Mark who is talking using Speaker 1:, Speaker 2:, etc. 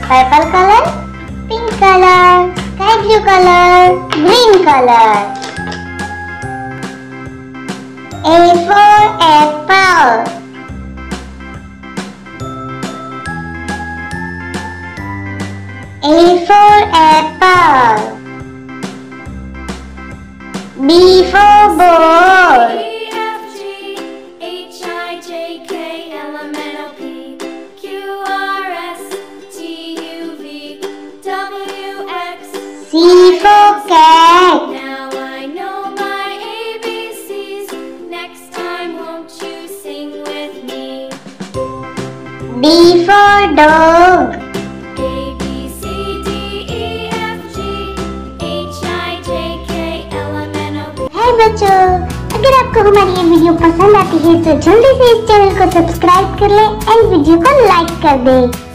Speaker 1: purple color, pink color, sky blue color, green color. A for apple. A for apple. B for ball.
Speaker 2: E, F, G, H, I, J, K, L, M, N, O, P, Q, R, S, T, U, V, W, X,
Speaker 1: C for cat.
Speaker 2: Now I know my ABCs. Next time won't you sing with me?
Speaker 1: D for dog.
Speaker 2: A, B, C, D, E, F, G, H, I, J, K, L, M, N, O, P.
Speaker 1: हाय बच्चों, अगर आपको हमारी ये video पसंद आती है तो जल्दी से इस चैनल को सब्सक्राइब कर लें एंड वीडियो को लाइक कर दें।